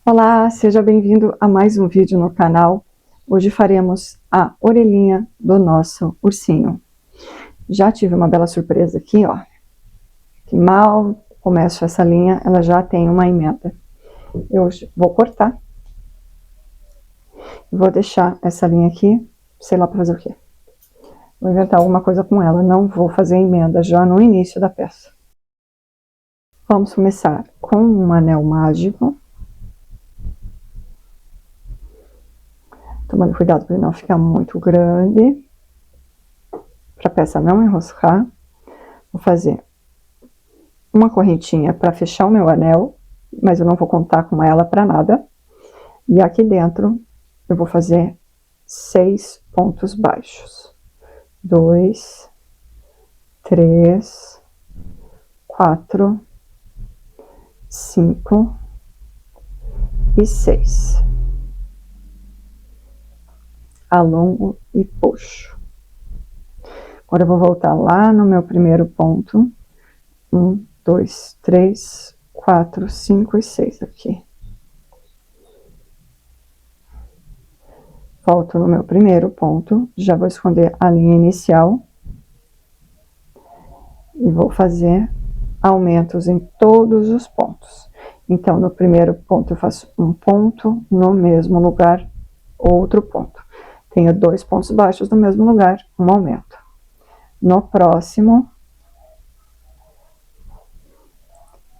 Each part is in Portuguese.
Olá, seja bem-vindo a mais um vídeo no canal. Hoje faremos a orelhinha do nosso ursinho. Já tive uma bela surpresa aqui, ó. Que mal começo essa linha, ela já tem uma emenda. Eu vou cortar. Vou deixar essa linha aqui, sei lá para fazer o quê. Vou inventar alguma coisa com ela, não vou fazer emenda já no início da peça. Vamos começar com um anel mágico. Tomando cuidado para ele não ficar muito grande, para a peça não enroscar. Vou fazer uma correntinha para fechar o meu anel, mas eu não vou contar com ela para nada. E aqui dentro eu vou fazer 6 pontos baixos. 2, 3, 4, 5 e 6. Alongo e puxo. Agora eu vou voltar lá no meu primeiro ponto. 1, 2, 3, 4, 5 e 6 aqui. Volto no meu primeiro ponto, já vou esconder a linha inicial. E vou fazer aumentos em todos os pontos. Então, no primeiro ponto eu faço um ponto, no mesmo lugar, outro ponto. Tenho 2 pontos baixos no mesmo lugar, um aumento. No próximo,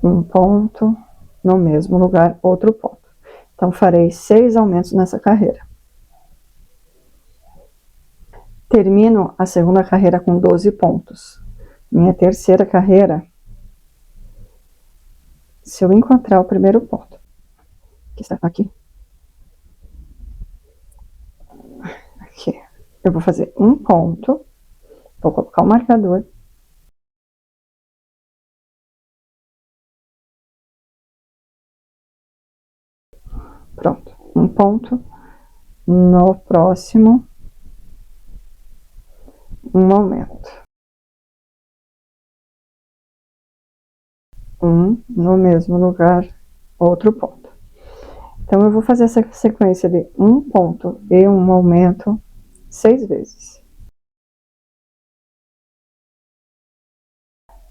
um ponto, no mesmo lugar, outro ponto. Então, farei 6 aumentos nessa carreira. Termino a segunda carreira com 12 pontos. Minha terceira carreira, se eu encontrar o primeiro ponto, que está aqui, eu vou fazer um ponto, vou colocar o marcador. Pronto, um ponto. No próximo, um aumento. No mesmo lugar, outro ponto. Então, eu vou fazer essa sequência de um ponto e um aumento 6 vezes.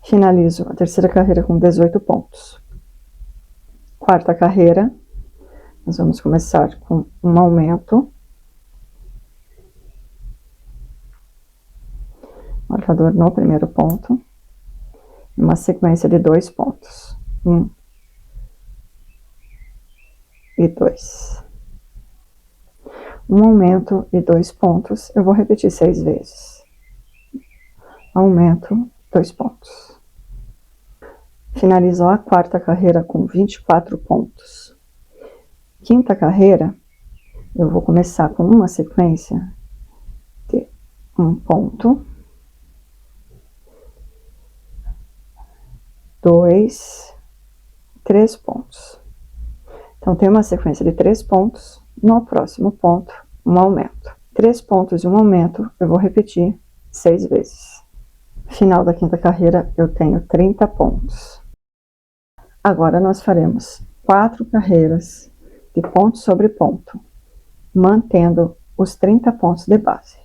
Finalizo a terceira carreira com 18 pontos. Quarta carreira, nós vamos começar com um aumento. Marcador no primeiro ponto. Uma sequência de 2 pontos. 1 e 2. Um aumento e 2 pontos. Eu vou repetir 6 vezes. Aumento, 2 pontos. Finalizou a quarta carreira com 24 pontos. Quinta carreira, eu vou começar com uma sequência de um ponto, 2, 3 pontos. Então, tem uma sequência de 3 pontos, no próximo ponto, um aumento. 3 pontos e um aumento, eu vou repetir 6 vezes. Final da quinta carreira, eu tenho 30 pontos. Agora, nós faremos 4 carreiras de ponto sobre ponto, mantendo os 30 pontos de base.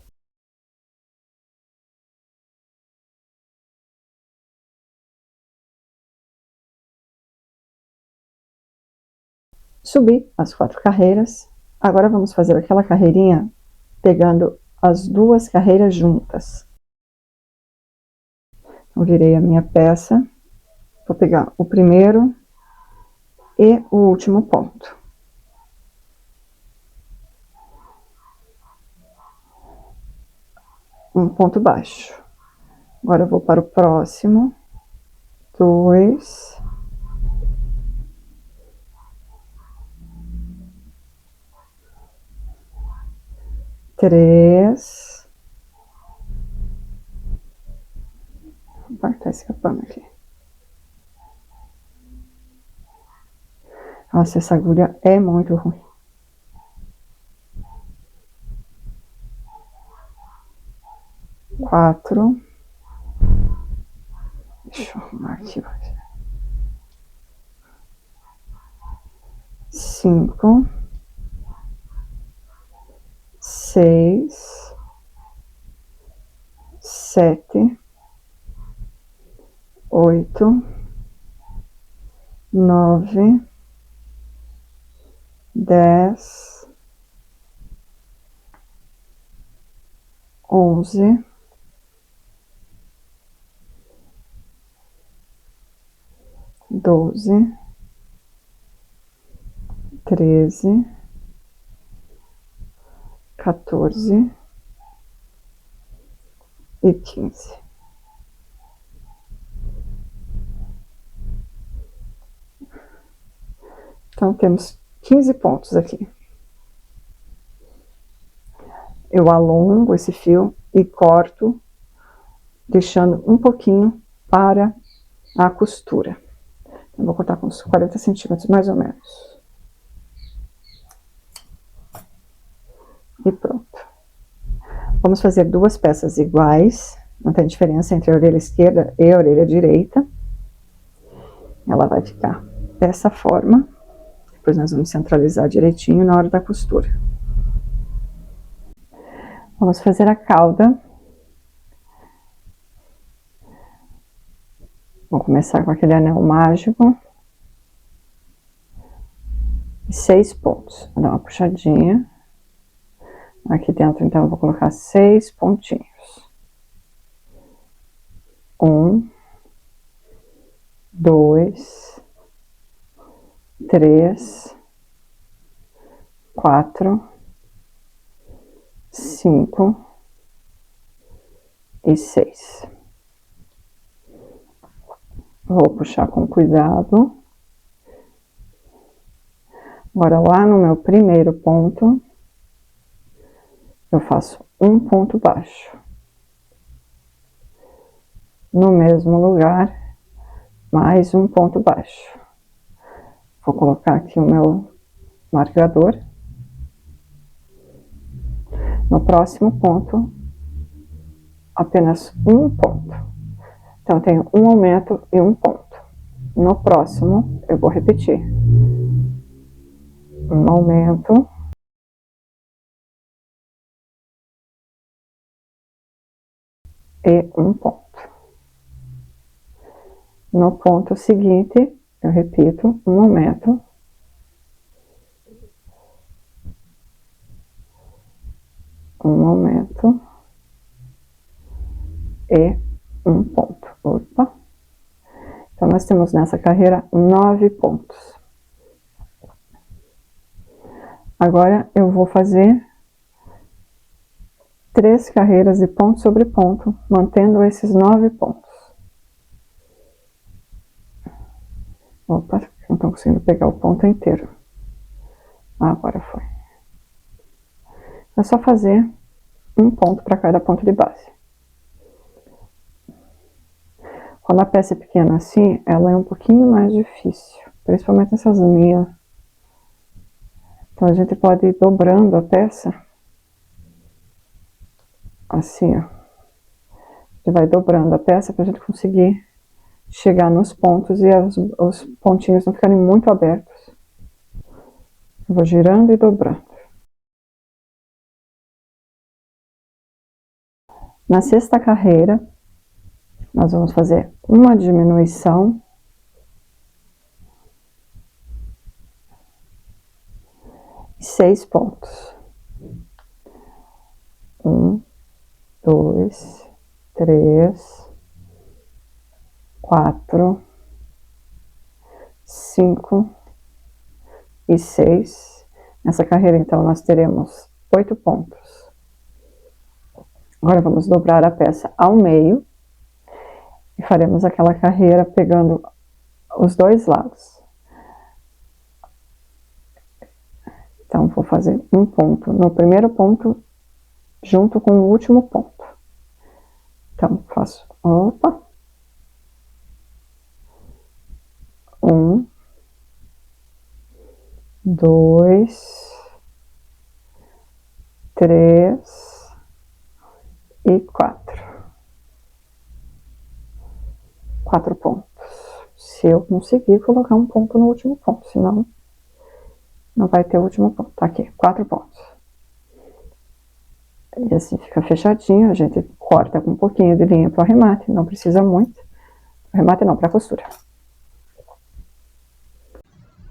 Subi as 4 carreiras. Agora vamos fazer aquela carreirinha pegando as 2 carreiras juntas. Então, virei a minha peça, vou pegar o primeiro e o último ponto. Um ponto baixo. Agora eu vou para o próximo. 2. 3. Vai, tá escapando aqui. Nossa, essa agulha é muito ruim. 4. Deixa eu arrumar aqui. 5, 6, 7, 8, 9, 10, 11, 12, 13, 14 e 15. Então, temos 15 pontos aqui. Eu alongo esse fio e corto, deixando um pouquinho para a costura. Eu vou cortar com uns 40 centímetros, mais ou menos. E pronto. Vamos fazer duas peças iguais. Não tem diferença entre a orelha esquerda e a orelha direita. Ela vai ficar dessa forma. Depois nós vamos centralizar direitinho na hora da costura. Vamos fazer a cauda. Vou começar com aquele anel mágico. 6 pontos. Vou dar uma puxadinha. Aqui dentro, então, eu vou colocar 6 pontinhos. 1, 2, 3, 4, 5 e 6. Vou puxar com cuidado. Agora, lá no meu primeiro ponto, eu faço um ponto baixo. No mesmo lugar, mais um ponto baixo. Vou colocar aqui o meu marcador. No próximo ponto, apenas um ponto. Então, eu tenho um aumento e um ponto. No próximo, eu vou repetir. Um aumento. E um ponto. No ponto seguinte, eu repito, um aumento. Um aumento. E um ponto. Opa! Então, nós temos nessa carreira 9 pontos. Agora, eu vou fazer 3 carreiras de ponto sobre ponto, mantendo esses 9 pontos. Opa, não estou conseguindo pegar o ponto inteiro. Agora foi. É só fazer um ponto para cada ponto de base. Quando a peça é pequena assim, ela é um pouquinho mais difícil, principalmente nessas linhas. Então, a gente pode ir dobrando a peça. Assim, ó. A gente vai dobrando a peça para a gente conseguir chegar nos pontos e os pontinhos não ficarem muito abertos. Eu vou girando e dobrando. Na sexta carreira, nós vamos fazer uma diminuição. E 6 pontos. 1, 2, 3, 4, 5 e 6. Nessa carreira, então, nós teremos 8 pontos. Agora, vamos dobrar a peça ao meio e faremos aquela carreira pegando os dois lados. Então, vou fazer um ponto no primeiro ponto junto com o último ponto. Então, faço, opa, 1, 2, 3 e 4. 4 pontos. Se eu conseguir colocar um ponto no último ponto, senão não vai ter o último ponto. Tá aqui, 4 pontos. E assim fica fechadinho, a gente corta com um pouquinho de linha para o arremate, não precisa muito. Arremate não, para costura.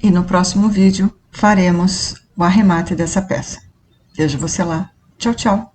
E no próximo vídeo faremos o arremate dessa peça. Vejo você lá. Tchau, tchau!